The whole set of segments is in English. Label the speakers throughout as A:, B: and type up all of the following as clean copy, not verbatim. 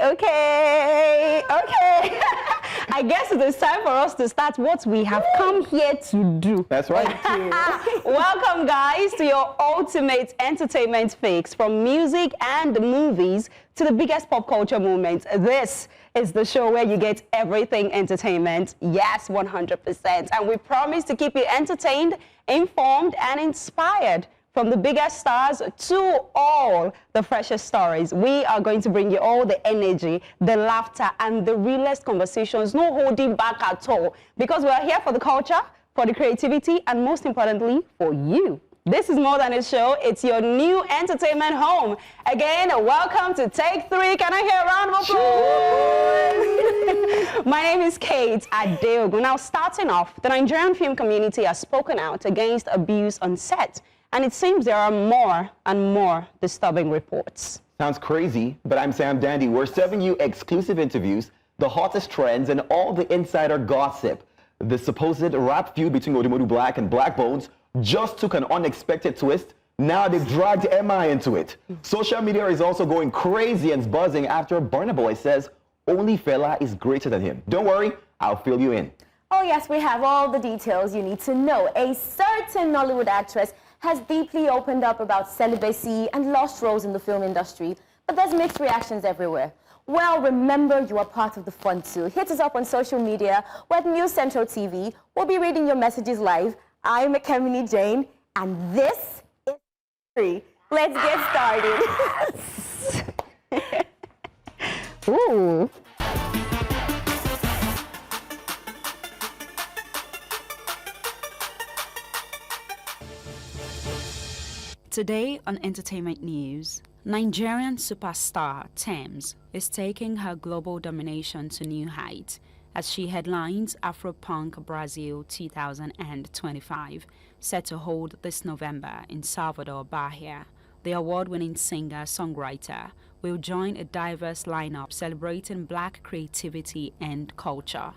A: Okay. I guess it is time for us to start what we have come here to do.
B: That's right.
A: Welcome, guys, to your ultimate entertainment fix. From music and the movies to the biggest pop culture moments, this is the show where you get everything entertainment. Yes, 100%. And we promise to keep you entertained, informed, and inspired. From the biggest stars to all the freshest stories, we are going to bring you all the energy, the laughter, and the realest conversations, no holding back at all. Because we are here for the culture, for the creativity, and most importantly, for you. This is more than a show, it's your new entertainment home. Again, welcome to Take 3. Can I hear a round of applause? My name is Kate Adeogun. Now, starting off, the Nigerian film community has spoken out against abuse on set. And it seems there are more and more disturbing reports.
B: Sounds crazy, but I'm Sam Dandy. We're serving you exclusive interviews, the hottest trends, and all the insider gossip. The supposed rap feud between Odumodublvck and Blaqbonez just took an unexpected twist. Now they've dragged M.I into it. Social media is also going crazy and buzzing after Burna Boy says only Fela is greater than him. Don't worry, I'll fill you in.
C: Oh yes, we have all the details you need to know. A certain Nollywood actress has deeply opened up about celibacy and lost roles in the film industry, but there's mixed reactions everywhere. Well, remember, you are part of the fun too. Hit us up on social media or at News Central TV. We'll be reading your messages live. I'm Ekemini Jane, and this is 3. Let's get started.
A: Ooh.
D: Today on Entertainment News, Nigerian superstar Tems is taking her global domination to new heights as she headlines Afro-Punk Brazil 2025, set to hold this November in Salvador, Bahia. The award-winning singer-songwriter will join a diverse lineup celebrating Black creativity and culture.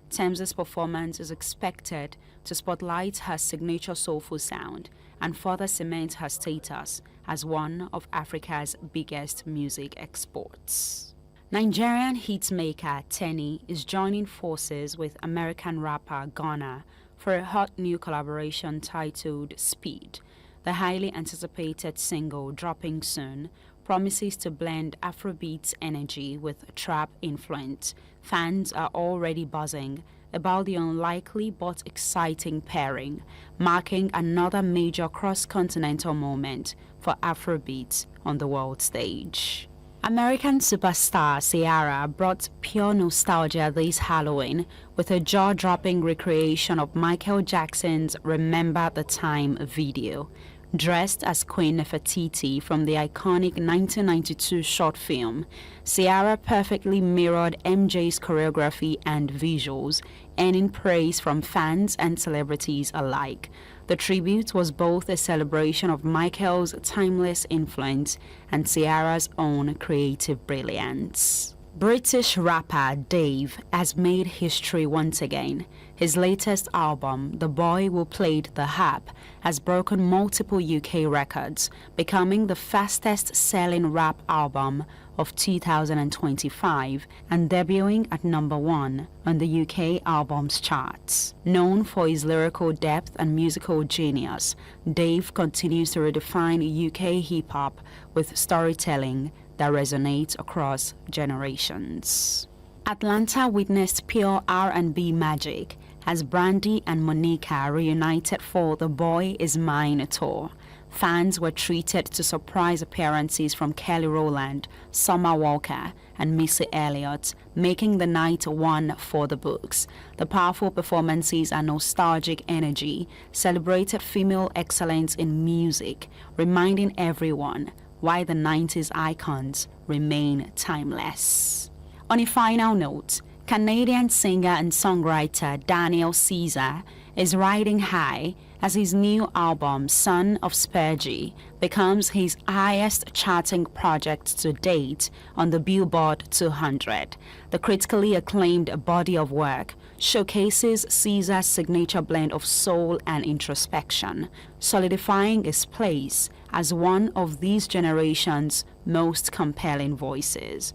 D: Tems' performance is expected to spotlight her signature soulful sound and further cement her status as one of Africa's biggest music exports. Nigerian hitmaker Tenny is joining forces with American rapper Ghana for a hot new collaboration titled Speed. The highly anticipated single, dropping soon, promises to blend Afrobeats energy with trap influence. Fans are already buzzing about the unlikely but exciting pairing, marking another major cross-continental moment for Afrobeats on the world stage. American superstar Ciara brought pure nostalgia this Halloween with a jaw-dropping recreation of Michael Jackson's Remember the Time video. Dressed as Queen Nefertiti from the iconic 1992 short film, Ciara perfectly mirrored MJ's choreography and visuals, earning praise from fans and celebrities alike. The tribute was both a celebration of Michael's timeless influence and Ciara's own creative brilliance. British rapper Dave has made history once again. His latest album, The Boy Who Played the Harp, has broken multiple UK records, becoming the fastest-selling rap album of 2025 and debuting at #1 on the UK albums charts. Known for his lyrical depth and musical genius, Dave continues to redefine UK hip-hop with storytelling that resonates across generations. Atlanta witnessed pure R&B magic as Brandy and Monica reunited for The Boy Is Mine tour. Fans were treated to surprise appearances from Kelly Rowland, Summer Walker, and Missy Elliott, making the night one for the books. The powerful performances and nostalgic energy celebrated female excellence in music, reminding everyone why the 90s icons remain timeless. On a final note, Canadian singer and songwriter Daniel Caesar is riding high as his new album, Son of Spurgey, becomes his highest charting project to date on the Billboard 200. The critically acclaimed body of work showcases Caesar's signature blend of soul and introspection, solidifying his place as one of these generation's most compelling voices.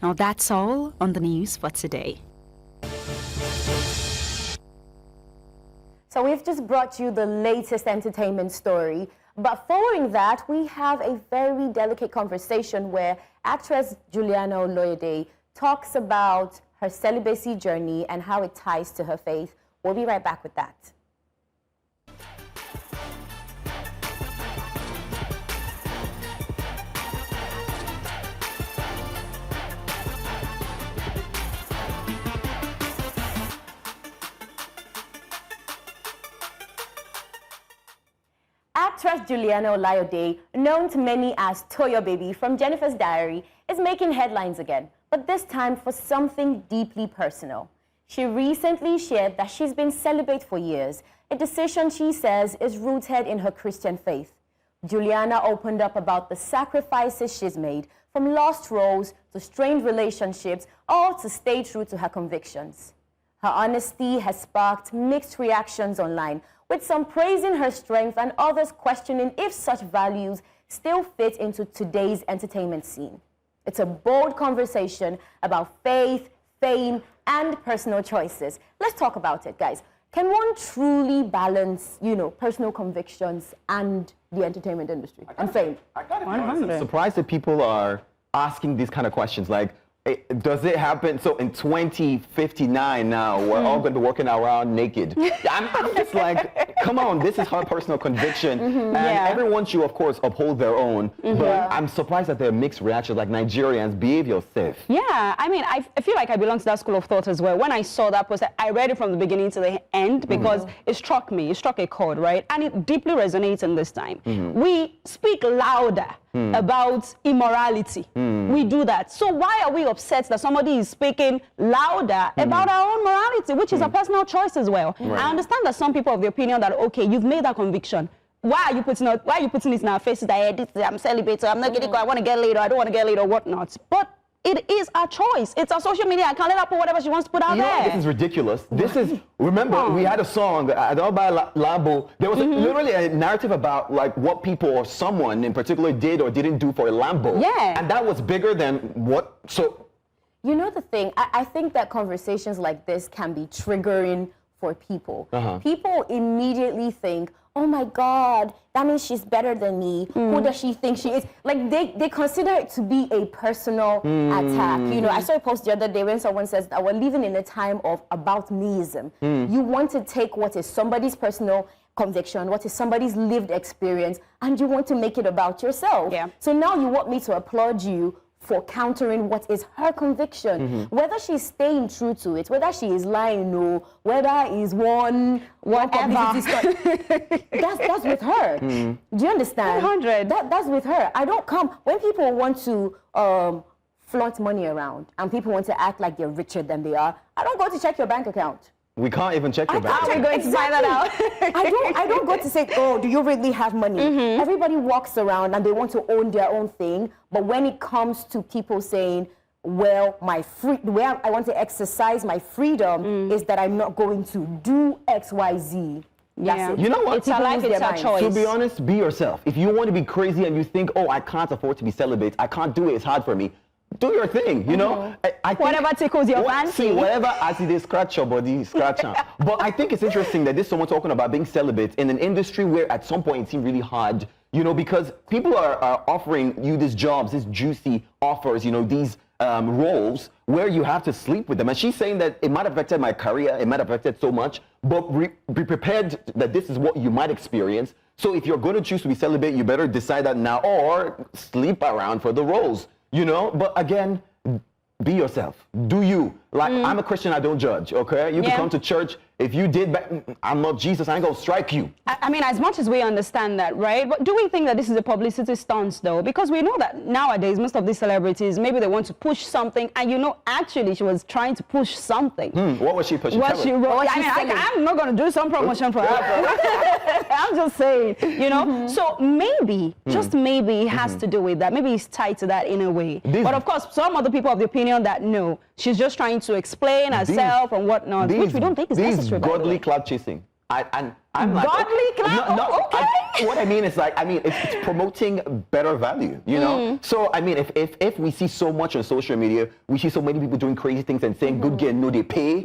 D: Now that's all on the news for today.
C: So we've just brought you the latest entertainment story. But following that, we have a very delicate conversation where actress Juliana Oloyede talks about her celibacy journey and how it ties to her faith. We'll be right back with that. Actress Juliana Oloyede, known to many as Toyo Baby from Jennifer's Diary, is making headlines again, but this time for something deeply personal. She recently shared that she's been celibate for years, a decision she says is rooted in her Christian faith. Juliana opened up about the sacrifices she's made, from lost roles to strained relationships, all to stay true to her convictions. Her honesty has sparked mixed reactions online, with some praising her strength and others questioning if such values still fit into today's entertainment scene. It's a bold conversation about faith, fame, and personal choices. Let's talk about it, guys. Can one truly balance, personal convictions and the entertainment industry and fame?
B: I'm surprised that people are asking these kind of questions, like, does it happen? So in 2059 now, we're all going to be walking around naked. I'm just like, come on, this is her personal conviction. And everyone should, of course, uphold their own. But I'm surprised that there are mixed reactions, like Nigerians, behave yourself.
A: Yeah, I mean, I feel like I belong to that school of thought as well. When I saw that post, I read it from the beginning to the end because it struck me. It struck a chord, right? And it deeply resonates in this time. We speak louder about immorality. We do that. So why are we upset that somebody is speaking louder about our own morality, which is a personal choice as well? I understand that some people have the opinion that, okay, you've made that conviction. Why are you putting it in our faces that I'm celibate, I'm not getting, I want to get laid, or I don't want to get laid, or whatnot? But it is a choice. It's a social media account. Let her put whatever she wants to put out there.
B: This is ridiculous. This is, remember, we had a song, I don't buy Lambo. There was literally a narrative about like what people or someone in particular did or didn't do for a Lambo.
A: Yeah.
B: And that was bigger than what, so.
C: You know the thing, I think that conversations like this can be triggering for people. People immediately think, oh my God, that means she's better than me. Who does she think she is? Like they consider it to be a personal attack. I saw a post the other day when someone says that we're living in a time of about meism. You want to take what is somebody's personal conviction, what is somebody's lived experience, and you want to make it about yourself. So now you want me to applaud you for countering what is her conviction, whether she's staying true to it, whether she is lying, no, whether is one publicity stunt. That's with her. Do you understand? 100. That's with her. I don't come when people want to flaunt money around and people want to act like they're richer than they are. I don't go to check your bank account.
B: We can't even check your bank account.
A: How are we going to find that out?
C: I don't go to say, oh, do you really have money? Everybody walks around and they want to own their own thing. But when it comes to people saying, well, the way I want to exercise my freedom is that I'm not going to do X, Y, Z. That's it.
B: You know what?
A: It's a life, it's a choice.
B: To be honest, be yourself. If you want to be crazy and you think, oh, I can't afford to be celibate, I can't do it, it's hard for me. Do your thing, you know? I think
A: whatever tickles your fancy.
B: Whatever, as they scratch your body, scratch on. But I think it's interesting that this someone talking about being celibate in an industry where at some point it seemed really hard, because people are offering you these jobs, these juicy offers, these roles where you have to sleep with them. And she's saying that it might have affected my career, it might have affected so much, but be prepared that this is what you might experience. So if you're going to choose to be celibate, you better decide that now or sleep around for the roles. But again, be yourself. Do you. Like, I'm a Christian, I don't judge, okay? You can come to church. If you did back, I'm not Jesus, I ain't gonna strike you.
A: I mean, as much as we understand that, right? But do we think that this is a publicity stunt, though? Because we know that nowadays, most of these celebrities, maybe they want to push something, and actually, she was trying to push something.
B: What was she pushing?
A: What she wrote. I'm not going to do some promotion for her. I'm just saying, So maybe, just maybe, it has to do with that. Maybe it's tied to that in a way. But of course, some other people have the opinion that no, she's just trying to explain herself and whatnot, which we don't think is necessary.
B: Godly clout chasing. I'm like,
A: godly clout? Okay.
B: what I mean is like, it's promoting better value, you know? So, I mean, if we see so much on social media, we see so many people doing crazy things and saying, good girl, no, they pay.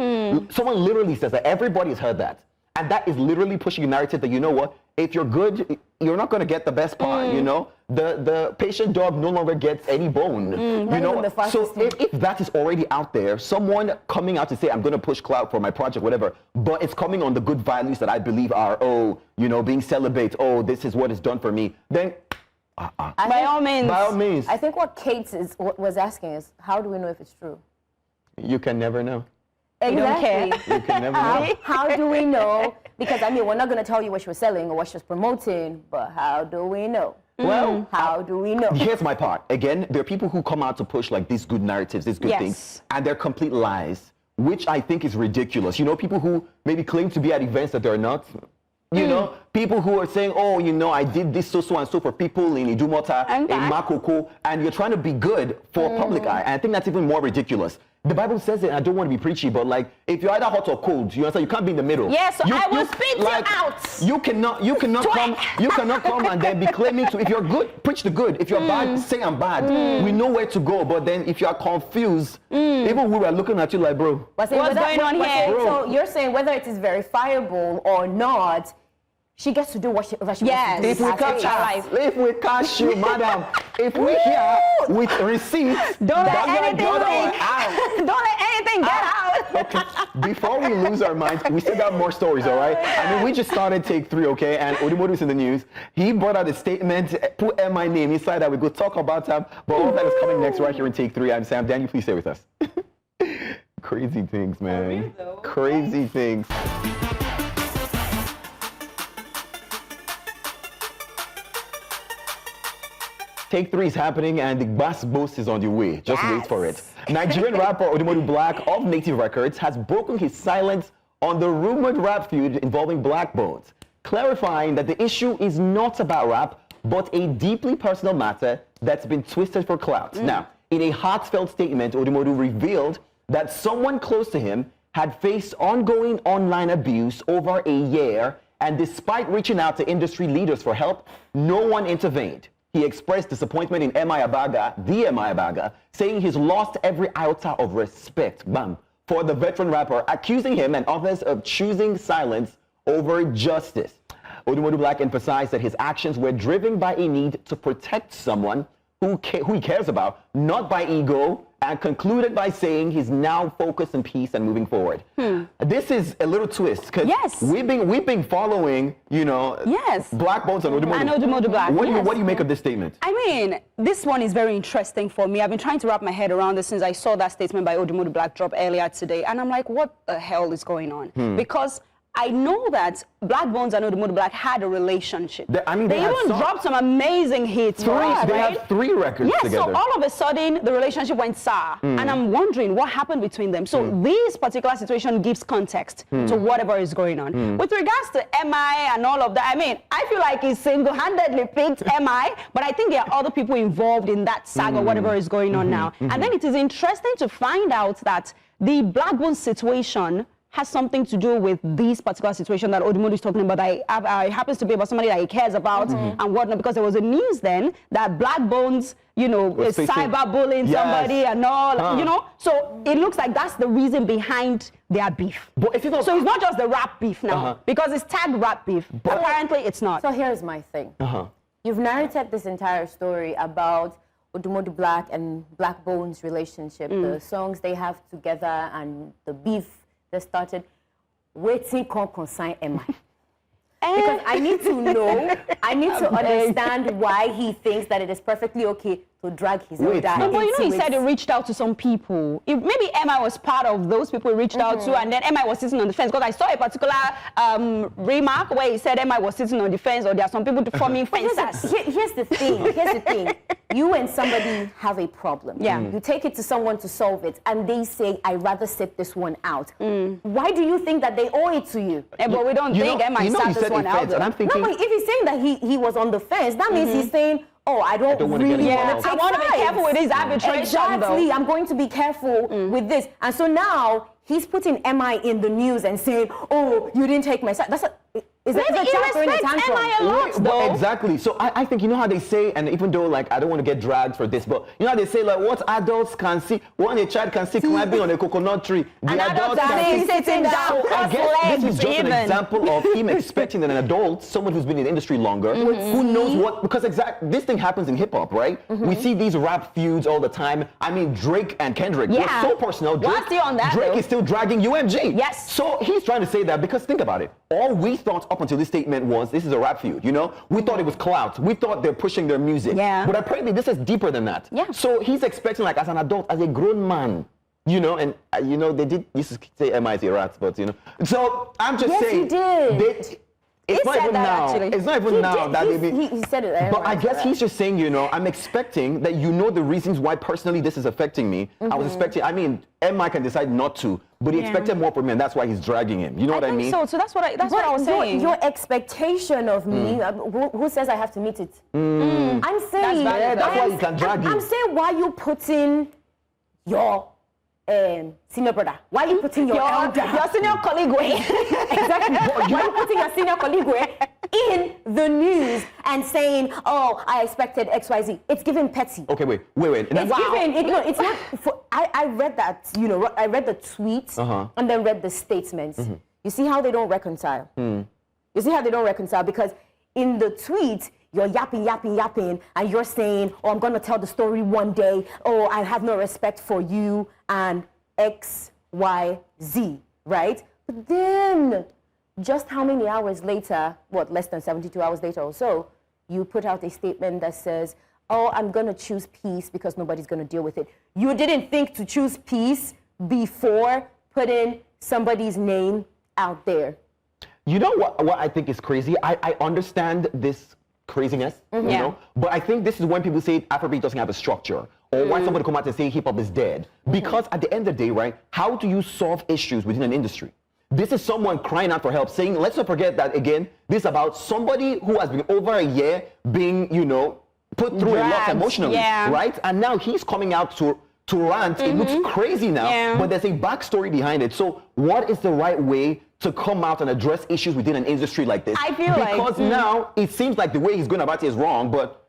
B: Someone literally says that. Everybody's heard that. And that is literally pushing a narrative that, you know what, if you're good, you're not going to get the best part, you know? The patient dog no longer gets any bone, you know? So if that is already out there, someone coming out to say, I'm going to push clout for my project, whatever, but it's coming on the good values that I believe are, oh, you know, being celibate, oh, this is what is done for me, then
A: by all means.
B: By all means.
C: I think what Kate was asking is, how do we know if it's true?
B: You can never know.
C: Exactly.
B: You can never know.
C: How do we know? Because, I mean, we're not going to tell you what she was selling or what she was promoting, but how do we know?
B: Well,
C: how do we know?
B: Here's my part. Again, there are people who come out to push like these good narratives, these good things, and they're complete lies, which I think is ridiculous. You know, people who maybe claim to be at events that they're not. You know, people who are saying, oh, you know, I did this so and so for people in Idumota, in Makoko, and you're trying to be good for public eye. And I think that's even more ridiculous. The Bible says it, and I don't want to be preachy, but like, if you're either hot or cold, you understand, you can't be in the middle.
A: Yes, so I will spit you out.
B: You cannot come and then be claiming to, if you're good, preach the good. If you're bad, say I'm bad. We know where to go, but then if you are confused, even we were looking at you like, bro.
A: What's going on here?
C: So you're saying whether it is verifiable or not, she gets to do what she wants to do.
B: If we catch you, madam, if we're here with receipts,
A: don't let anything get out.
B: Okay, before we lose our minds, we still got more stories, all right? I mean, we just started take 3, okay? And Odumodu is in the news. He brought out a statement, put M.I name inside that we could talk about him, but all that is coming next right here in take 3. I'm Sam. Daniel, please stay with us. Crazy things, man. Crazy things. Take 3 is happening and the bass boost is on the way. Just wait for it. Nigerian rapper Odumodublvck of Native Records has broken his silence on the rumored rap feud involving Blaqbonez, clarifying that the issue is not about rap, but a deeply personal matter that's been twisted for clout. Now, in a heartfelt statement, Odumodu revealed that someone close to him had faced ongoing online abuse over a year, and despite reaching out to industry leaders for help, no one intervened. He expressed disappointment in M.I Abaga, the M.I Abaga, saying he's lost every iota of respect, for the veteran rapper, accusing him and others of choosing silence over justice. Odumodublvck emphasized that his actions were driven by a need to protect someone who he cares about, not by ego, and concluded by saying he's now focused on peace and moving forward. This is a little twist, because we've been following, you know, Blaqbonez and
A: Odumodublvck.
B: What do you make of this statement?
A: I mean, this one is very interesting for me. I've been trying to wrap my head around this since I saw that statement by Odumodublvck drop earlier today, and I'm like, what the hell is going on? Because I know that Blaqbonez and Odumodublvck had a relationship. They even dropped some amazing hits for us,
B: They have 3 records together.
A: So all of a sudden, the relationship went sour. And I'm wondering what happened between them. So this particular situation gives context to whatever is going on. With regards to M.I and all of that, I mean, I feel like he single-handedly picked M.I, but I think there are other people involved in that saga, whatever is going on now. And then it is interesting to find out that the Blaqbonez situation has something to do with this particular situation that Odumodu is talking about. It happens to be about somebody that he cares about and whatnot, because there was a news then that Blaqbonez, you know, is cyberbullying somebody and all, you know. So it looks like that's the reason behind their beef. So it's not just the rap beef now, because it's tagged rap beef. Apparently it's not.
C: So here's my thing. You've narrated this entire story about Odumodublvck and Blaqbonez relationship, the songs they have together and the beef that started. Waiting can consign M.I. Because I need to know, I need to understand why he thinks that it is perfectly okay to drag his own dad.
A: No, but you know, he said he reached out to some people. Maybe M.I was part of those people he reached out to, and then M.I was sitting on the fence. Because I saw a particular remark where he said M.I was sitting on the fence, or there are some people forming fences.
C: Here's the thing. You and somebody have a problem. You take it to someone to solve it, and they say, I'd rather sit this one out. Why do you think that they owe it to you?
A: But we don't think M.I sat this one out.
B: And I'm thinking,
C: no, but if he's saying that he was on the fence, that means he's saying, oh, I don't really want to take
A: I want to be careful with his arbitration,
C: Exactly. I'm going to be careful with this. And so now he's putting MI in the news and saying, "Oh, you didn't take my side." That's is that
A: Maybe
C: a child throwing a
A: respects
C: tantrum?
A: MI a lot,
B: But
A: though.
B: exactly. So I think, you know how they say, and even though, like, I don't want to get dragged for this, but you know how they say, like, what adults can see, what a child can see climbing on a coconut tree, the
A: An adult
B: adults
A: can
B: can
A: see
B: see.
A: sitting down,
B: So I
A: cross
B: guess this is
A: legs
B: just an
A: even.
B: example of him expecting that an adult, someone who's been in the industry longer, who knows what, because this thing happens in hip hop, right? We see these rap feuds all the time. I mean, Drake and Kendrick,
A: Yeah.
B: they're so personal.
A: Why still on that,
B: Drake
A: though?
B: is still dragging UMG.
A: Yes.
B: So he's trying to say that because think about it. All we thought up until this statement was this is a rap feud, you know? We thought it was clout. We thought they're pushing their music.
A: Yeah.
B: But apparently this is deeper than that.
A: Yeah.
B: So he's expecting, like, as an adult, as a grown man, you know, and you know, they did used to say MI is a rat, but you know. So I'm just
C: Yes,
B: saying.
C: he did.
B: It's not
A: said
B: even
A: that,
B: now.
A: actually.
B: It's not even now that they be.
C: He said it.
B: But I guess he's just saying, you know, I'm expecting that you know the reasons why personally this is affecting me. I was expecting, I mean, MI can decide not to, but he expected more from me, and that's why he's dragging him. You know what I mean?
A: So that's what I was saying.
C: Your expectation of me, who says I have to meet it? I'm saying,
A: valid,
B: Yeah, that's
C: I'm-
B: why he can drag you.
C: I'm saying, why you putting your senior brother? Why you putting your elder?
A: Your senior colleague way.
C: Exactly. Why you putting your senior colleague in the news and saying, "Oh, I expected XYZ"? It's giving petty.
B: Okay, wait.
C: It's giving. No, it's not. I read that. You know, I read the tweet and then read the statements. You see how they don't reconcile. You see how they don't reconcile, because in the tweet you're yapping, and you're saying, "Oh, I'm gonna tell the story one day. Oh, I have no respect for you and X, Y, Z." Right? But then, just how many hours later? What, less than 72 hours later or so? You put out a statement that says, "Oh, I'm going to choose peace because nobody's going to deal with it." You didn't think to choose peace before putting somebody's name out there.
B: You know what I think is crazy? I understand this craziness, you know, but I think this is when people say Afrobeat doesn't have a structure, or why somebody come out and say hip hop is dead. Because at the end of the day, right, how do you solve issues within an industry? This is someone crying out for help, saying, let's not forget that, again, this is about somebody who has been over a year being, you know, put through a lot
A: Dragged,
B: emotionally, right? And now he's coming out to rant. It looks crazy now, but there's a backstory behind it. So what is the right way to come out and address issues within an industry like this?
A: I feel like,
B: because now it seems like the way he's going about it is wrong, but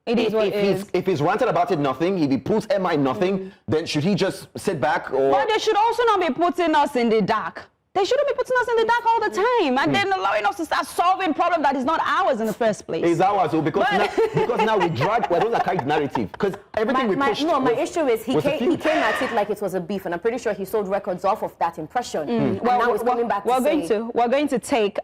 A: It is what it is.
B: If he's ranted about it nothing, if he proves MI nothing, then should he just sit back? Or
A: But they should also not be putting us in the dark. They shouldn't be putting us in the dark all the time and then allowing us to start solving problem that is not ours in the first place.
B: It's ours, so because now we drag, well, those are kind of narrative, because everything we pushed.
C: My issue is he
B: was a
C: came
B: feud.
C: at it like it was a beef, and I'm pretty sure he sold records off of that impression. And
A: Well,
C: now he's coming back to say,
A: we're going to take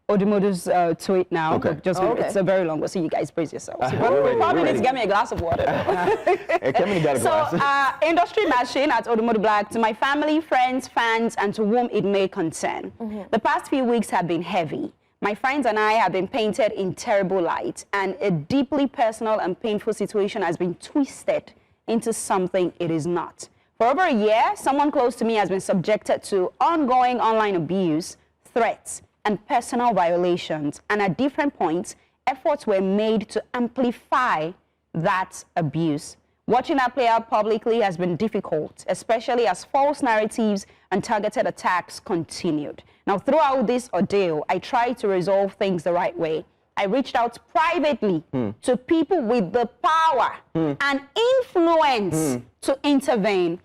A: Odumodu's tweet now.
B: Okay.
A: It's a very long one, so you guys brace yourselves. You
B: we're
A: probably
B: ready.
A: need to get me a glass of water.
B: Kevin got a
A: So,
B: glass.
A: industry machine at Odumodublvck, to my family, friends, fans, and to whom it may concern. The past few weeks have been heavy. My friends and I have been painted in terrible light, and a deeply personal and painful situation has been twisted into something it is not. For over a year, someone close to me has been subjected to ongoing online abuse, threats, and personal violations, and at different points, efforts were made to amplify that abuse. Watching that play out publicly has been difficult, especially as false narratives and targeted attacks continued. Now, throughout this ordeal, I tried to resolve things the right way. I reached out privately to people with the power and influence to intervene,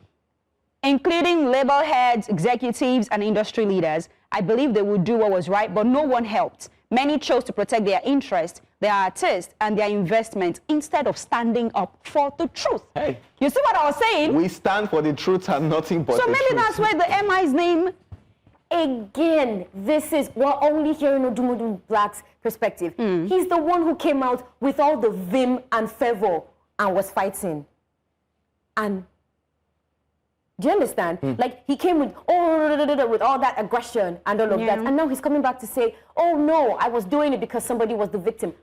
A: including label heads, executives, and industry leaders. I believe they would do what was right, but no one helped. Many chose to protect their interests, their artists, and their investment instead of standing up for the truth.
B: Hey.
A: You see what I was saying?
B: We stand for the truth and nothing but
A: So
B: the
A: maybe
B: truth.
A: that's where the MI's name.
C: again, we're only hearing Odumodublvck's perspective. He's the one who came out with all the vim and fervor and was fighting. And do you understand? Like, he came with all that aggression and all of that, and now he's coming back to say, "Oh no, I was doing it because somebody was the victim."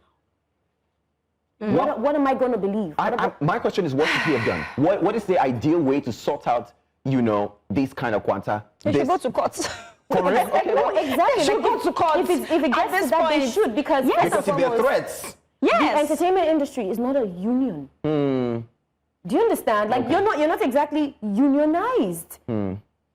C: What am I going to believe?
B: My question is, what should he have done? What is the ideal way to sort out, you know, these kind of quanta?
A: They should go to court.
B: Correct. Okay,
C: No,
B: well,
C: exactly.
A: They should go to court.
C: If it
A: At
C: gets
A: this
C: to that, they
A: point.
C: should, because
A: Yes.
C: first
B: because
C: and
B: if they're
C: foremost,
B: threats.
C: the
A: Yes.
C: entertainment industry is not a union. Do you understand? Like, you're not exactly unionized.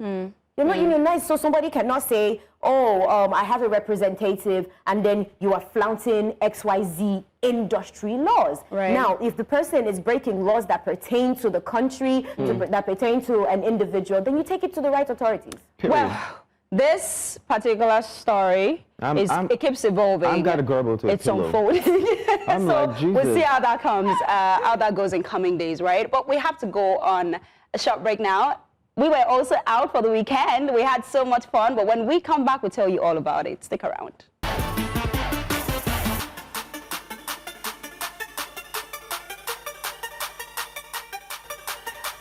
C: You're not unionized, so somebody cannot say, oh, I have a representative, and then you are flouting XYZ industry laws.
A: Right.
C: Now, if the person is breaking laws that pertain to the country, that pertain to an individual, then you take it to the right authorities.
A: Well, this particular story, it keeps evolving.
B: I've got a garble to a
A: It's
B: pillow.
A: unfolding.
B: I'm
A: So
B: like, Jesus.
A: we'll see how that comes, how that goes in coming days, right? But we have to go on a short break now. We were also out for the weekend. We had so much fun, but when we come back, we'll tell you all about it. Stick around.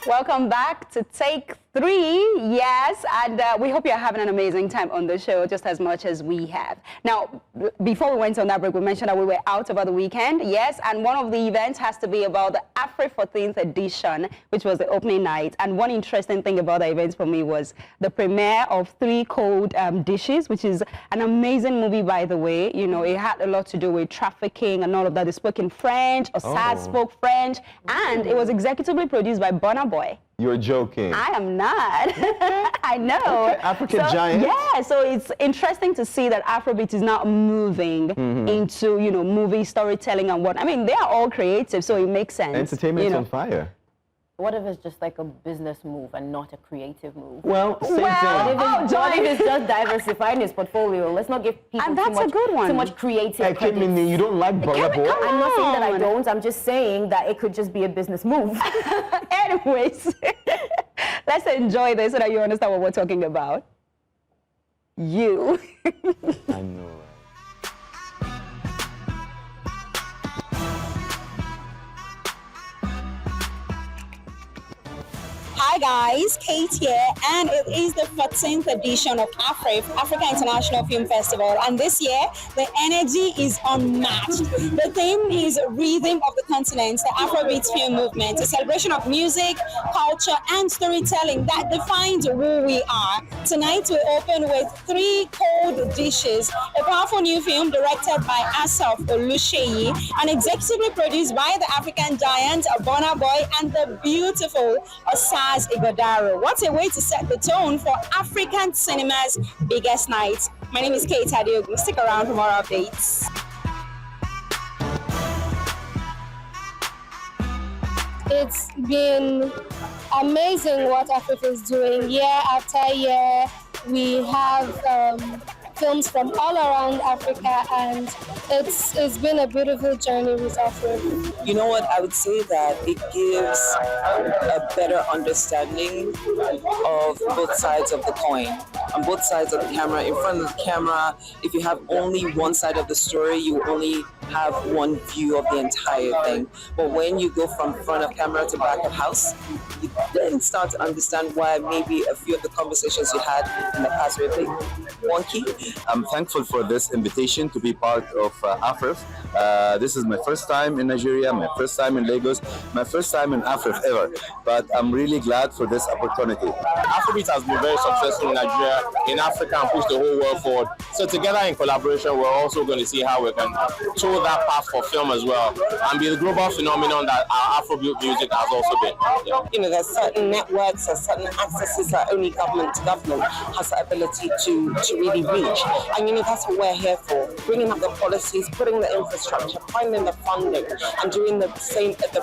A: Welcome back to Take 3, yes, and we hope you're having an amazing time on the show, just as much as we have. Now, before we went on that break, we mentioned that we were out over the weekend, yes, and one of the events has to be about the AFRIFF 14th edition, which was the opening night, and one interesting thing about the event for me was the premiere of 3 Cold Dishes, which is an amazing movie, by the way. You know, it had a lot to do with trafficking and all of that. They spoke in French, Osad spoke French, and it was executively produced by Burna Boy.
B: You're joking.
A: I am not. I know.
B: Okay, African giant.
A: Yeah, so it's interesting to see that Afrobeat is now moving into, you know, movie storytelling and what. I mean, they are all creative, so it makes sense.
B: Entertainment's on fire.
C: What if it's just like a business move and not a creative move?
B: Well, same thing.
C: What if it's just diversifying his portfolio? Let's not give people
A: And that's a good one.
C: too much creative
B: Hey,
C: credit.
B: Kimini, you don't like Burna Boy?
C: I'm not saying that I don't. I'm just saying that it could just be a business move.
A: Anyways, let's enjoy this so that you understand what we're talking about. You.
B: I know.
E: Hi guys, Kate here, and it is the 14th edition of AFRIFF, Africa International Film Festival, and this year the energy is unmatched. The theme is Rhythm of the Continent, the Afrobeat film movement, a celebration of music, culture, and storytelling that defines who we are. Tonight we open with 3 Cold Dishes, a powerful new film directed by Asaf Oluseyi and executively produced by the African giant Burna Boy and the beautiful Osad Ighodaro. What a way to set the tone for African cinema's biggest night. My name is Kate Adiogu. Stick around for more updates.
F: It's been amazing what AFRIFF is doing. Year after year, we have films from all around Africa, and it's been a beautiful journey with AFRIFF.
G: You know what, I would say that it gives a better understanding of both sides of the coin, on both sides of the camera. In front of the camera, if you have only one side of the story, you only have one view of the entire thing. But when you go from front of camera to back of house, you then start to understand why maybe a few of the conversations you had in the past were a bit wonky.
H: I'm thankful for this invitation to be part of AFRIFF. This is my first time in Nigeria, my first time in Lagos, my first time in AFRIFF ever. But I'm really glad for this opportunity.
I: Afrobeat has been very successful in Nigeria, in Africa, and pushed the whole world forward. So together in collaboration, we're also going to see how we can show that path for film as well, and be the global phenomenon that our Afrobeat music has also been. Yeah.
G: You know, there's certain networks, there's certain accesses that only government to government has the ability to really reach. And you know, that's what we're here for, bringing up the policies, putting the infrastructure, finding the funding, and doing the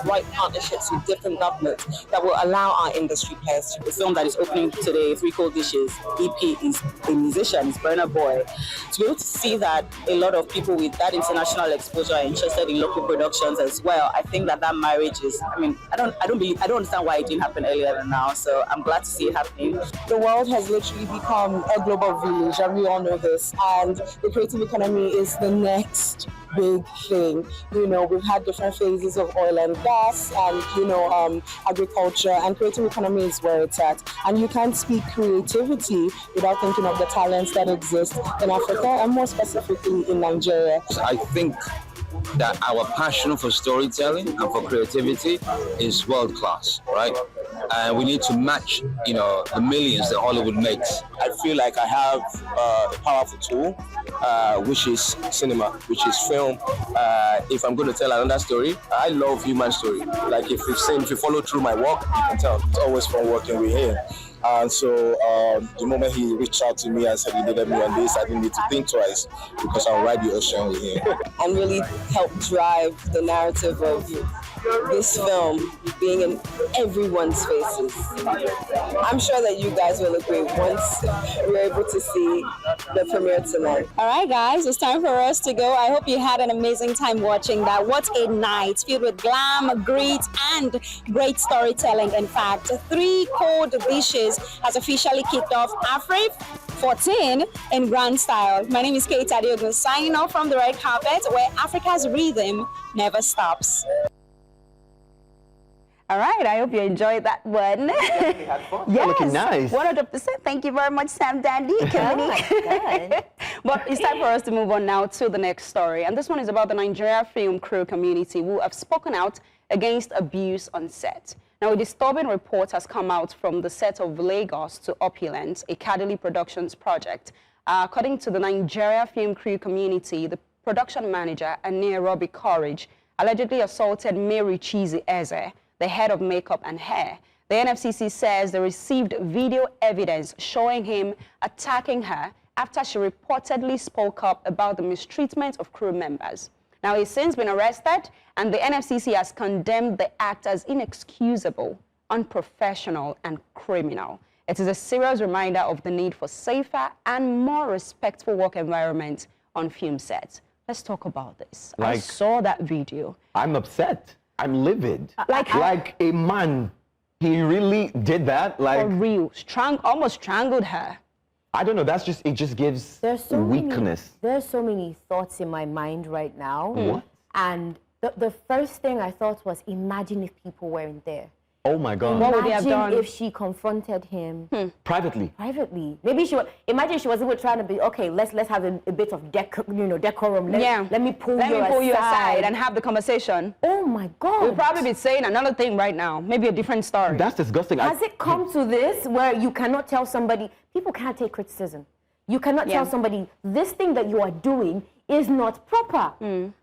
G: right partnerships with different governments that will allow our industry players to.
J: The film that is opening today, 3 Cold Dishes, EP, is a musician, is Burna Boy. To be able to see that a lot of people with that international exposure are interested in local productions as well, I think that marriage is, I mean, I don't understand why it didn't happen earlier than now, so I'm glad to see it happening.
G: The world has literally become a global village, and we all know this, and the creative economy is the next big thing. You know, we've had different phases of oil and gas and, you know, agriculture, and creative economy is where it's at. And you can't speak creativity without thinking of the talents that exist in Africa, and more specifically in Nigeria.
H: I think that our passion for storytelling and for creativity is world class, right? and we need to match, the millions that Hollywood makes.
I: I feel like I have a powerful tool, which is cinema, which is film. If I'm going to tell another story, I love human story. Like if you follow through my work, you can tell it's always fun working with him. And so the moment he reached out to me and said he needed me on this, I didn't need to think twice because I'll ride the ocean with him.
G: And really help drive the narrative of this film being in everyone's faces. I'm sure that you guys will agree once we're able to see the premiere tonight.
E: All right, guys, it's time for us to go. I hope you had an amazing time watching that. What a night filled with glam, grit, and great storytelling. In fact, 3 cold dishes has officially kicked off AFRIFF 14 in grand style. My name is Kate Adiogun, signing off from the red carpet where Africa's rhythm never stops.
A: All right, I hope you enjoyed that one.
B: Definitely had fun.
A: Yes,
B: Looking nice.
A: 100%. Thank you very much, Sam Dandy. But it's time for us to move on now to the next story. And this one is about the Nigerian film crew community who have spoken out against abuse on set. Now, a disturbing report has come out from the set of Lagos to Opulence, a Candid Productions project. According to the Nigeria film crew community, the production manager, Anirobi Courage, allegedly assaulted Mary Chizi Eze, the head of makeup and hair. The NFCC says they received video evidence showing him attacking her after she reportedly spoke up about the mistreatment of crew members. Now, he's since been arrested, and the NFCC has condemned the act as inexcusable, unprofessional, and criminal. It is a serious reminder of the need for safer and more respectful work environment on film sets. Let's talk about this. I saw that video.
B: I'm upset. I'm livid.
A: Like
B: a man, he really did that. Like
A: for real, almost strangled her.
B: I don't know. It just gives weakness.
C: There's so many thoughts in my mind right now.
B: What?
C: And the first thing I thought was, imagine if people weren't there.
B: Oh my God.
A: What would they have done?
C: Imagine if she confronted him
B: Privately.
C: Maybe imagine she was even trying to be, okay, let's have a bit of decorum. Let me pull you aside
A: and have the conversation.
C: Oh my God.
A: We'll probably be saying another thing right now, maybe a different story.
B: That's disgusting.
C: Has it come to this where you cannot tell somebody, people can't take criticism. You cannot tell somebody, this thing that you are doing is not proper.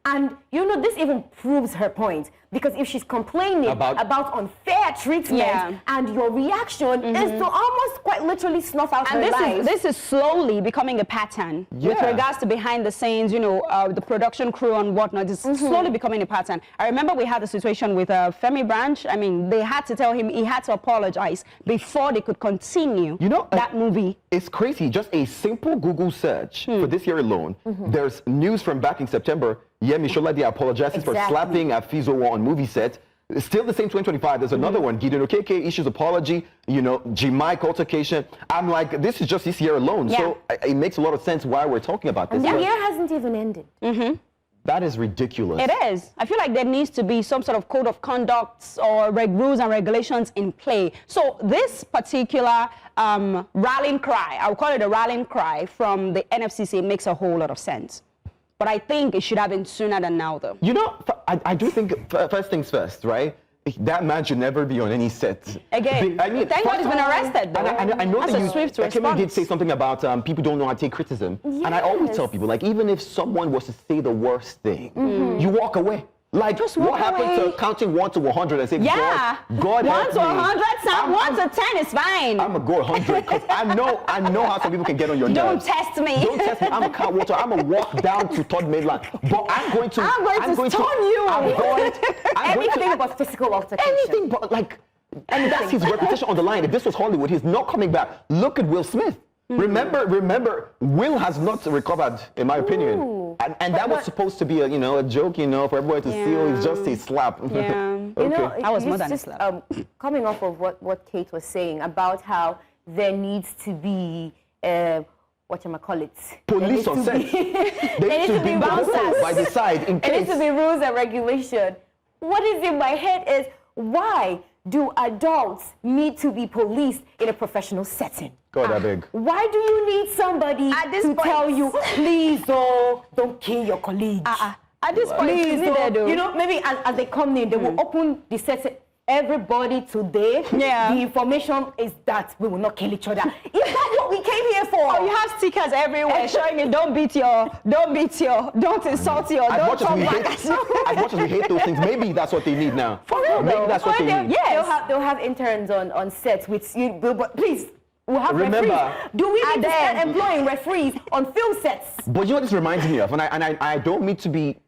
C: And this even proves her point. Because if she's complaining about unfair treatment and your reaction is to almost quite literally snuff out her life.
A: This is slowly becoming a pattern with regards to behind the scenes, the production crew and whatnot. It's slowly becoming a pattern. I remember we had a situation with Femi Branch. I mean, they had to tell him he had to apologize before they could continue that movie.
B: It's crazy. Just a simple Google search for this year alone. There's news from back in September. Yemi Sholade apologizes for slapping Afizo on movie set. Still the same 2025. There's another one. Gideon Okeke issues apology. G-Mike altercation. I'm like, this is just this year alone. So it makes a lot of sense why we're talking about this.
C: And the year hasn't even ended.
B: That is ridiculous.
A: It is. I feel like there needs to be some sort of code of conduct or rules and regulations in play. So this particular rallying cry, I would call it a rallying cry from the NFCC, makes a whole lot of sense. But I think it should have been sooner than now, though.
B: I do think, first things first, right? That man should never be on any set.
A: Again, thank God he's been arrested, though.
B: I know
A: That's
B: that
A: a swift response.
B: Kimmy did say something about people don't know how to take criticism. Yes. And I always tell people, even if someone was to say the worst thing, you walk away.
A: Just walk
B: what happened
A: away.
B: to counting 1 to 100 and say, God
A: 1 to 100, Sam, 1 to 10 is fine.
B: I'm going to go 100 because I know how some people can get on your nerves.
A: Don't test me.
B: Don't test me. I'm a count water. I'm going to walk down to third mainland. But I'm going to
A: stun you.
C: Anything but physical altercation.
B: Anything but and that's his reputation on the line. If this was Hollywood, he's not coming back. Look at Will Smith. Remember, Will has not recovered, in my opinion. And that was supposed to be a joke, for everybody to see. It's just a slap.
A: That was more than a slap.
C: Coming off of what Kate was saying about how there needs to be
B: police on set. There needs to be bouncers by the side in case.
C: There needs to be rules and regulation. What is in my head is, why do adults need to be policed in a professional setting?
B: God, I beg.
C: Why do you need somebody to tell you, please, don't kill your colleagues?
A: At this point,
C: please, maybe as they come in, they will open the set. everybody today,
A: Yeah.
C: the information is that we will not kill each other. Is that what we came here for?
A: Oh, you have stickers everywhere showing you don't insult your,
B: As
A: don't
B: much as,
A: talk
B: we
A: back.
B: hate, as much as we hate those things, maybe that's what they need now.
C: For real,
B: maybe
C: though.
B: that's what they need.
A: Yes.
C: They'll have interns on sets with you, but please, we'll have
B: Remember-
C: referees. Do we need to start employing referees on film sets?
B: But you know what this reminds me of? And I don't mean to be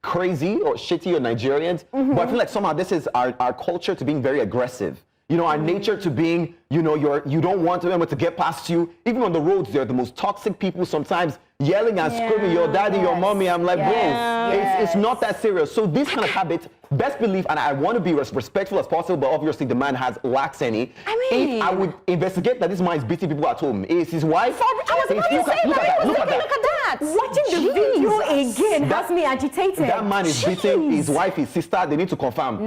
B: crazy or shitty or Nigerians, but I feel like somehow this is our culture to being very aggressive. You know, our nature to being, you know, you don't want them to get past you. Even on the roads, they're the most toxic people, sometimes yelling and screaming, your daddy, your mommy. I'm like, bro, it's not that serious. So this kind of habit, best believe, and I want to be as respectful as possible, but obviously the man lacks any.
A: I mean,
B: if I would investigate that this man is beating people at home. Is his wife?
A: I was about to say that. Look at that.
C: Watching the video again has me agitated.
B: That man is beating his wife, his sister. They need to confirm.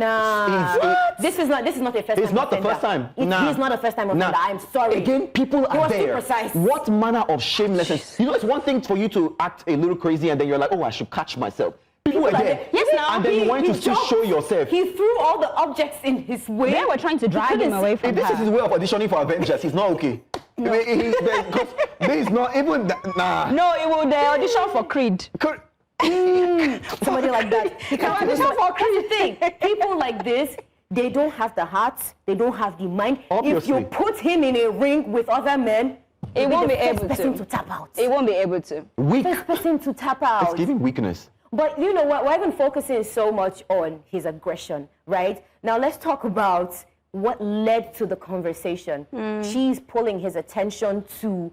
C: This is not a first time.
B: It's not the first time.
C: He's not a first time offender. I'm sorry.
B: Again, people are there.
C: Precise.
B: What manner of shamelessness? You know, it's one thing for you to act a little crazy and then you're like, oh, I should catch myself. People are there.
A: Yes, now.
B: And then you want to still show yourself.
C: He threw all the objects in his way.
A: They were trying to drag him away from
B: If this is his way of auditioning for Avengers, he's not okay. No. He's not even, nah.
A: No, it would audition for Creed.
C: Somebody like that. He can't audition for Creed. Thing. People like this, they don't have the heart, they don't have the mind.
B: Obviously.
C: If you put him in a ring with other men,
A: it won't be able
C: to. Person to tap out.
A: It won't be able to.
B: Weak.
C: First person to tap out.
B: It's giving weakness.
C: But you know what? We're even focusing so much on his aggression, right? Now let's talk about what led to the conversation. She's pulling his attention to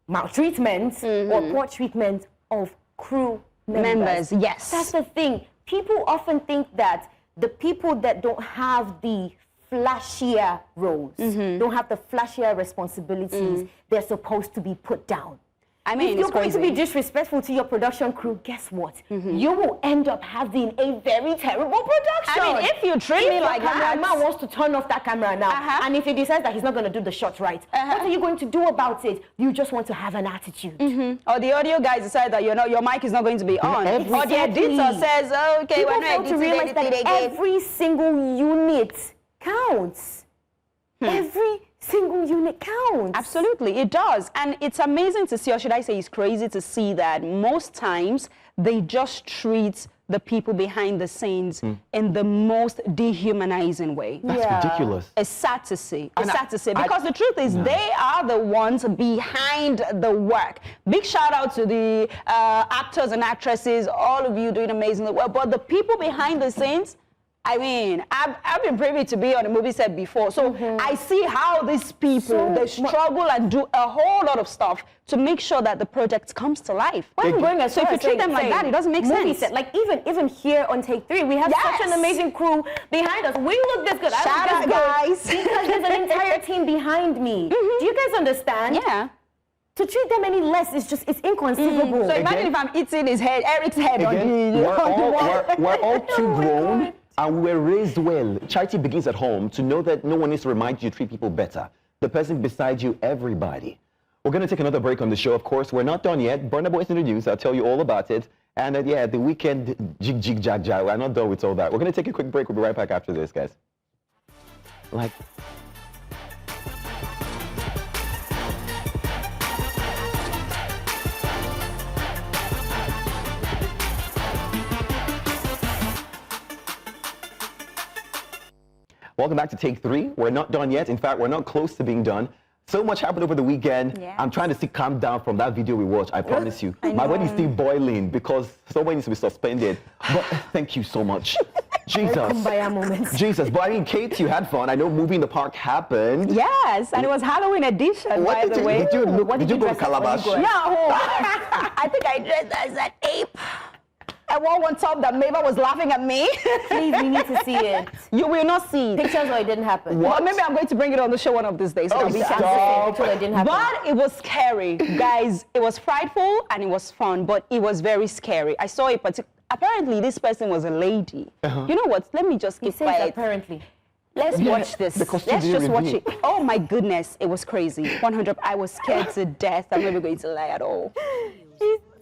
C: maltreatment or poor treatment of crew members.
A: Yes.
C: That's the thing. People often think that the people that don't have the flashier roles, don't have the flashier responsibilities, they're supposed to be put down.
A: I mean,
C: if you're going to be disrespectful to your production crew, guess what? You will end up having a very terrible production.
A: I mean, if you treat me like that.
C: If the cameraman wants to turn off that camera now, and if he decides that he's not going to do the shot right, what are you going to do about it? You just want to have an attitude.
A: Or the audio guys decide that, you know, your mic is not going to be on. Or the editor says, oh, okay,
C: people
A: we're not
C: fail to realize that every single unit counts. Every single unit counts.
A: Absolutely, it does. And it's amazing to see, or should I say it's crazy to see that most times they just treat the people behind the scenes in the most dehumanizing way.
B: That's ridiculous.
A: It's sad to see. It's sad to see. Because the truth is they are the ones behind the work. Big shout out to the actors and actresses, all of you doing amazing work. But the people behind the scenes, I mean, I've been privy to be on a movie set before, so I see how these people, they struggle and do a whole lot of stuff to make sure that the project comes to life.
C: So
A: if you treat them like that, it doesn't make sense.
C: Set, like even here on Take 3, we have such an amazing crew behind us. We look this good.
A: Shout out, guys.
C: Because there's an entire team behind me. Do you guys understand?
A: Yeah.
C: To treat them any less is just, it's inconceivable.
A: So imagine if I'm eating Eric's head on
B: we're all too grown. And we're raised well. Charity begins at home to know that no one needs to remind you to treat people better. The person beside you, everybody. We're going to take another break on the show, of course. We're not done yet. Burna Boy is in the news. I'll tell you all about it. And the weekend jig, jag. We're not done with all that. We're going to take a quick break. We'll be right back after this, guys. Welcome back to Take 3. We're not done yet. In fact, we're not close to being done. So much happened over the weekend.
A: Yes.
B: I'm trying to calm down from that video we watched, I promise you. My body is still boiling because someone needs to be suspended. But thank you so much. Jesus. Jesus. But I mean, Kate, you had fun. I know Movie in the Park happened.
A: Yes, and it was Halloween edition, by the way.
B: Did you go to Calabash?
A: No, I think I dressed as an ape. I wore one top that Mabel was laughing at me.
C: Please, we need to see it.
A: You will not see it.
C: Pictures or it didn't happen.
A: Well, maybe I'm going to bring it on the show one of these days.
B: Oh,
A: we
B: stop.
C: It didn't happen.
A: But it was scary. Guys, it was frightful and it was fun, but it was very scary. I saw it, but apparently this person was a lady. You know what? Let me just keep quiet.
C: Apparently.
A: Let's watch this. Let's just watch it. Oh my goodness, it was crazy. 100. I was scared to death. I'm never going to lie at all.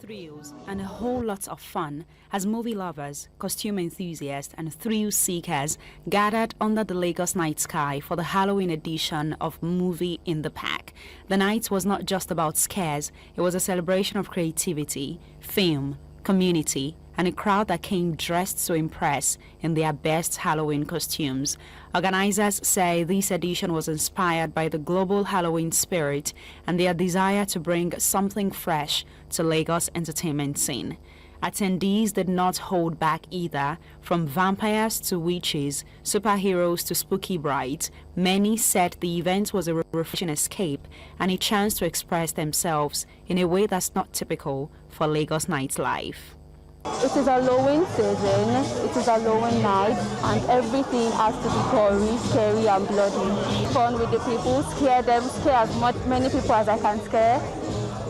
D: thrills, and a whole lot of fun as movie lovers, costume enthusiasts, and thrill seekers gathered under the Lagos night sky for the Halloween edition of Movie in the Park. The night was not just about scares, it was a celebration of creativity, film, community, and a crowd that came dressed to impress in their best Halloween costumes. Organizers say this edition was inspired by the global Halloween spirit and their desire to bring something fresh to Lagos entertainment scene. Attendees did not hold back either. From vampires to witches, superheroes to spooky brides, many said the event was a refreshing escape and a chance to express themselves in a way that's not typical for Lagos nightlife.
K: It is Halloween season, it is Halloween night, and everything has to be gory, scary, and bloody. Fun with the people, scare them, scare as many people as I can scare,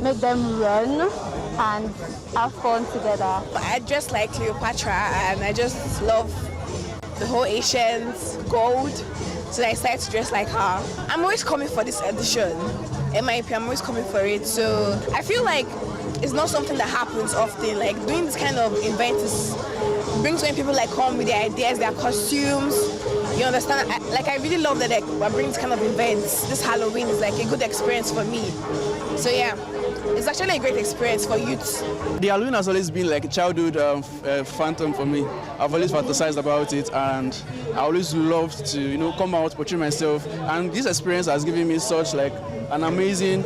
K: make them run, and have fun together.
L: I dress like Cleopatra, and I just love the whole Asians, gold, so I decided to dress like her. I'm always coming for this edition. MIP, I'm always coming for it, so I feel like it's not something that happens often. Like doing this kind of event brings when people like come with their ideas, their costumes. You understand? I really love that we're bringing this kind of events. This Halloween is like a good experience for me. So yeah, it's actually a great experience for youth.
M: The Halloween has always been like a childhood phantom for me. I've always fantasized about it, and I always loved to come out, portray myself. And this experience has given me such like an amazing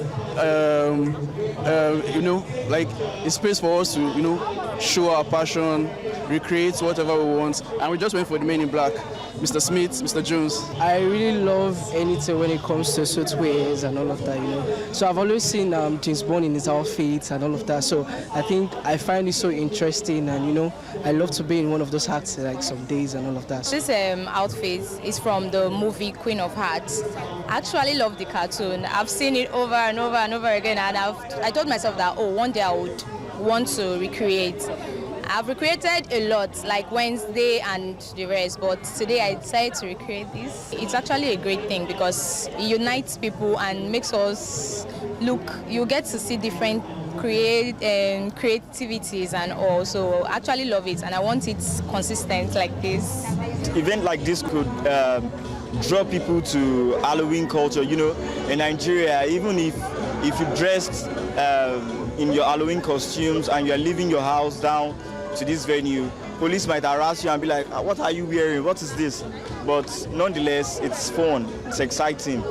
M: like a space for us to show our passion, recreate whatever we want, and we just went for the Men in Black, Mr. Smith, Mr. Jones.
N: I really love anything when it comes to suit wears and all of that, So I've always seen James Bond in his outfits and all of that. So I find it so interesting, and I love to be in one of those hats like some days and all of that.
O: This outfit is from the movie Queen of Hearts. I actually love the cartoon. I've seen it over and over and over again, and I told myself that one day I would want to recreate. I've recreated a lot, like Wednesday and the rest, but today I decided to recreate this. It's actually a great thing because it unites people and makes us look, you get to see different creativities and all, so I actually love it and I want it consistent like this.
P: Event like this could draw people to Halloween culture. In Nigeria, even if you dressed in your Halloween costumes and you're leaving your house down to this venue, police might harass you and be like, what are you wearing? What is this? But nonetheless, it's fun, it's exciting.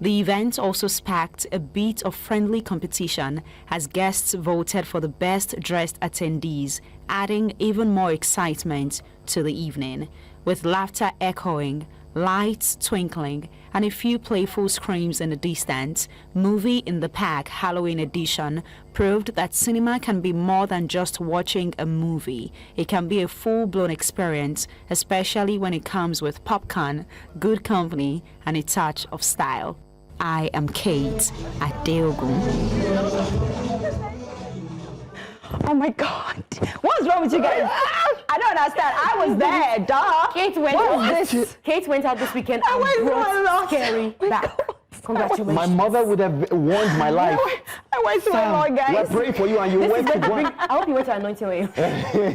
D: The event also sparked a bit of friendly competition as guests voted for the best dressed attendees, adding even more excitement to the evening. With laughter echoing, lights twinkling, and a few playful screams in the distance, Movie in the Park Halloween edition proved that cinema can be more than just watching a movie. It can be a full-blown experience, especially when it comes with popcorn, good company, and a touch of style. I am Kate Adeogun.
A: Oh my God. What's wrong with you guys? I don't understand. I was there, duh.
C: Kate went out this weekend and brought Scary back. Congratulations.
B: My mother would have warned my life.
A: I went to my Lord, guys.
B: We're praying for you and you went to one.
C: I hope you went to anointing oil.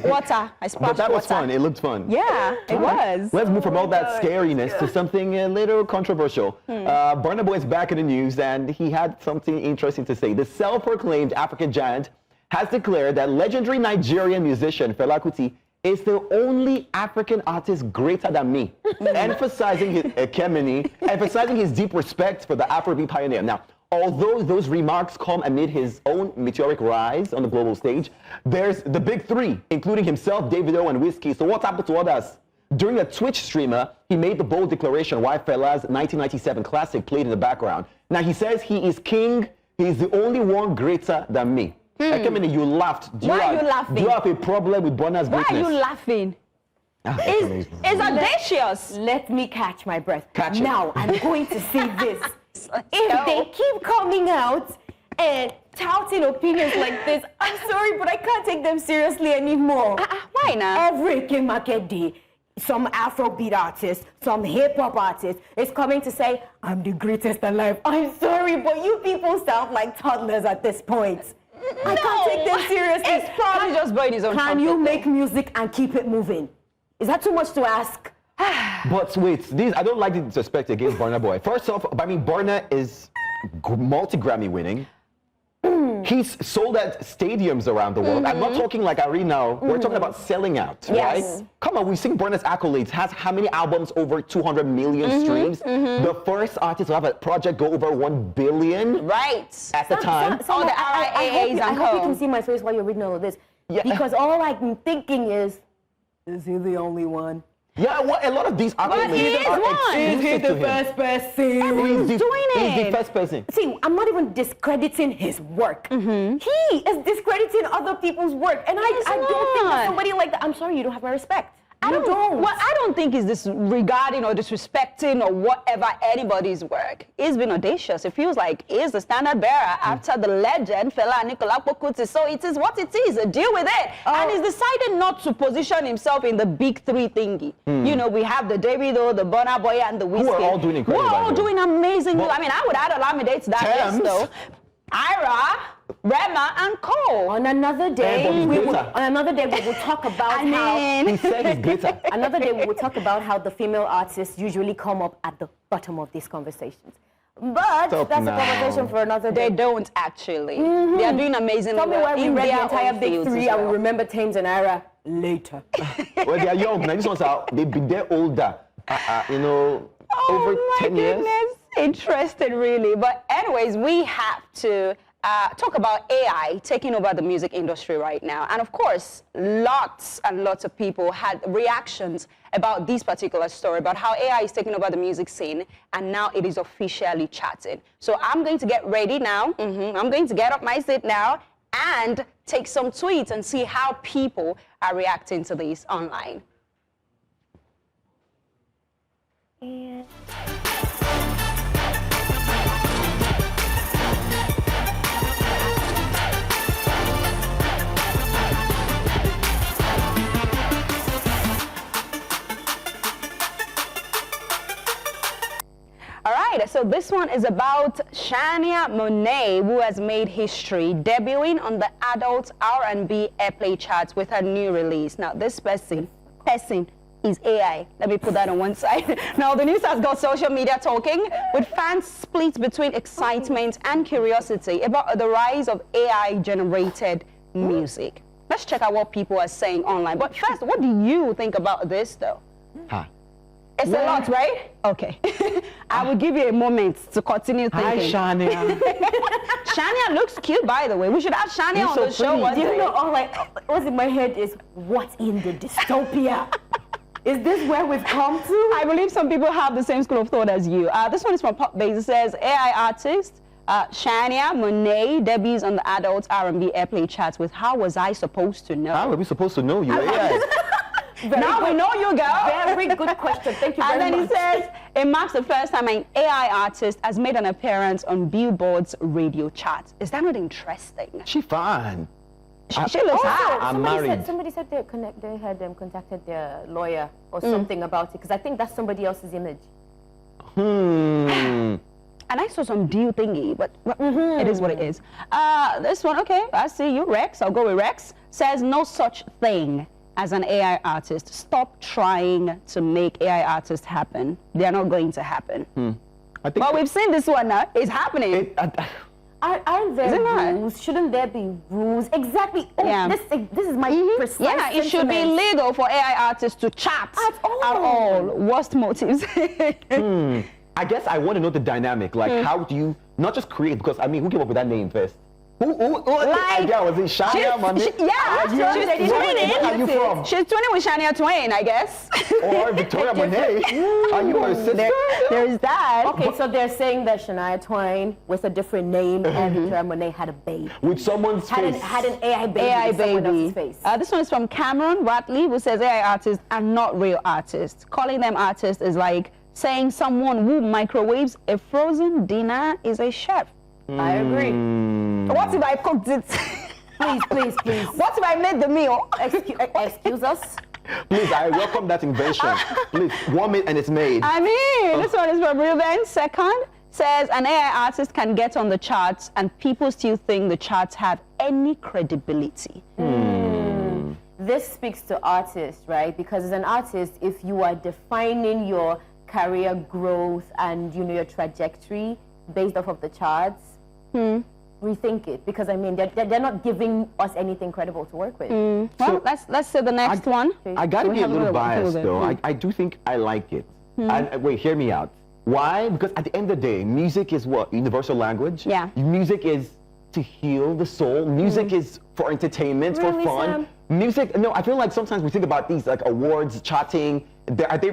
A: Water. I splashed
B: But that was
A: water.
B: fun. It looked fun.
A: Yeah, it was.
B: Let's move from all that scariness to something a little controversial. Burna Boy is back in the news, and he had something interesting to say. The self-proclaimed African giant has declared that legendary Nigerian musician Fela Kuti is the only African artist greater than me, emphasizing his deep respect for the Afrobeat pioneer. Now, although those remarks come amid his own meteoric rise on the global stage, there's the big three, including himself, Davido, and Whiskey. So what happened to others? During a Twitch streamer, he made the bold declaration while Fela's 1997 classic played in the background. Now, he says he is king, he's the only one greater than me. Ekemini, you laughed.
A: Why are you laughing?
B: Do you have a problem with Burna's greatness?
A: Why are you laughing? It's audacious.
C: Let me catch my breath.
B: Catch it.
C: Now, I'm going to say this. If they keep coming out and touting opinions like this, I'm sorry, but I can't take them seriously anymore.
A: Why not?
C: Every King Market Day, some Afrobeat artist, some hip-hop artist is coming to say, I'm the greatest alive. I'm sorry, but you people sound like toddlers at this point. I can't take them seriously.
A: It's probably just blowing his own
C: Can you make music and keep it moving? Is that too much to ask?
B: But wait, I don't like the disrespect against Burna Boy. First off, I mean, Burna is multi-Grammy winning. He's sold at stadiums around the world. I'm not talking like arena. We're talking about selling out, right? Come on, we've seen Burna's accolades. Has how many albums over 200 million streams? The first artist to have a project go over 1 billion.
A: Right.
B: At the time.
A: All the RIAAs and
C: I hope you can see my face while you're reading all of this.
B: Yeah.
C: Because all I'm thinking is he the only one?
B: Yeah, well, a lot of these accolades are
C: Is he the
B: him.
C: first person?
A: Everyone's doing it.
B: He's the first person.
C: See, I'm not even discrediting his work. He is discrediting other people's work. And I don't think that somebody like that, I'm sorry, you don't have my respect. I don't.
A: Well, I don't think it's disregarding or disrespecting or whatever anybody's work. He's been audacious. It feels like he's the standard bearer after the legend, Fela Anikulapo Kuti. So it is what it is. Deal with it. And he's decided not to position himself in the big three thingy. You know, we have the Davido, the Burna Boy, and the Wizkid.
B: Who are all doing incredible.
A: Who are all doing amazing. I mean, I would add Olamide to that list, though. Ira, Rema, and Cole.
C: On another day, we will talk about how.
B: He said he's glitter.
C: Another day, we will talk about how the female artists usually come up at the bottom of these conversations. But that's a conversation for another day.
A: They don't actually. They are doing amazingly
C: Tell me
A: well
C: why we
A: in
C: read
A: their
C: the entire
A: own
C: big
A: fields
C: three
A: as
C: and we
A: well.
C: remember Thames and Ira later.
B: Well, they are young. Now, these ones are, they've been there older. You know, over 10 years.
A: Interesting, really. But anyways, we have to talk about AI taking over the music industry right now. And of course, lots and lots of people had reactions about this particular story, about how AI is taking over the music scene, and now it is officially chatting. So I'm going to get ready now. I'm going to get up my seat now and take some tweets and see how people are reacting to this online. All right, so this one is about Shania Monet, who has made history, debuting on the adult R&B airplay charts with her new release. Now, this person is AI. Let me put that on one side. Now, the news has got social media talking, with fans split between excitement and curiosity about the rise of AI-generated music. Let's check out what people are saying online. But first, what do you think about this, though? It's a lot, right? Okay. I will give you a moment to continue thinking.
B: Hi, Shania.
A: Shania looks cute, by the way. We should have Shania on the show one day.
C: You know, all what's in my head is, what's in the dystopia? Is this where we've come to?
A: I believe some people have the same school of thought as you. This one is from Pop Base. It says, AI artist Shania Monet debuts on the adult R&B airplay charts with How Was I Supposed to Know?
B: How are we supposed to know you? AI.
A: Now we know you, girl.
C: Very good question. Thank you very much.
A: And then he says, it marks the first time an AI artist has made an appearance on Billboard's radio chart. Is that not interesting?
B: She fine.
A: She looks hot.
B: I'm married.
C: Somebody said they had contacted their lawyer or something about it, because I think that's somebody else's image.
A: And I saw some deal thingy, but it is what it is. This one, okay, I see you, Rex. I'll go with Rex. Says no such thing as an AI artist. Stop trying to make AI artists happen. They're not going to happen.
B: I think
A: we've seen this one now. It's happening.
C: Aren't there rules? Shouldn't there be rules? Exactly. Oh, this is my precise
A: it should be illegal for AI artists to chat at all. Worst motives.
B: I guess I want to know the dynamic. Like, how do you not just create? Because I mean, who came up with that name first? What idea was it? Shania Monet?
A: She's twinning.
B: Where are you from?
A: She's twinning with Shania Twain, I guess.
B: Or Victoria Monet. Are you her sister?
A: There's that.
C: Okay, so they're saying that Shania Twain with a different name and Victoria Monet had a baby.
B: With someone's face.
C: Had an AI baby with someone else's face.
A: This one is from Cameron Watley, who says AI artists are not real artists. Calling them artists is like saying someone who microwaves a frozen dinner is a chef.
C: I agree.
A: What if I cooked it?
C: Please.
A: What if I made the meal?
C: Excuse us?
B: Please, I welcome that invention. Please, warm it and it's made.
A: I mean, this one is from Ruben Second. says an AI artist can get on the charts and people still think the charts have any credibility.
C: This speaks to artists, right? Because as an artist, if you are defining your career growth and your trajectory based off of the charts, rethink it. Because I mean, they're not giving us anything credible to work with.
A: Well, let's say the next one.
B: I gotta be a little biased though. I do think I like it. And wait, hear me out. Why? Because at the end of the day, music is what? Universal language?
A: Yeah.
B: Music is to heal the soul. Music is for entertainment, for fun.
C: Sam?
B: Music, no, I feel like sometimes we think about these like awards, charting. Do they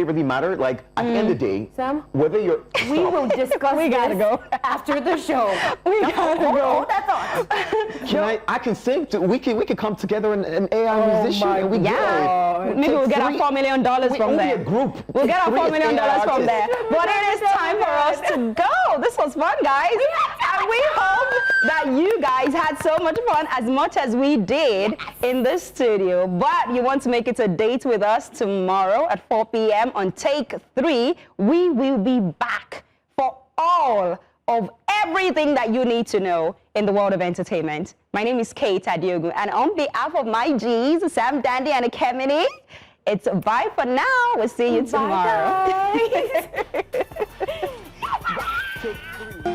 B: really matter? Like at the end of the day,
C: Sam?
B: whether you're
C: We will discuss
A: We gotta
C: this
A: go.
C: after the show.
A: We gotta go.
C: Hold that thought.
B: I can sing. We can come together an AI musician. And we
A: Maybe we'll get our $4 million from there.
B: A group.
A: We'll get our $4 million from there. But it is time for us to go. This was fun, guys. And we hope that you guys had so much fun, as much as we did in the studio. But you want to make it a date with us tomorrow at 4 p.m. on Take 3. We will be back for all of everything that you need to know in the world of entertainment. My name is Kate Adiogu, and on behalf of my G's, Sam, Dandy, and Kemini, it's bye for now. We'll see you tomorrow.
C: Bye, guys.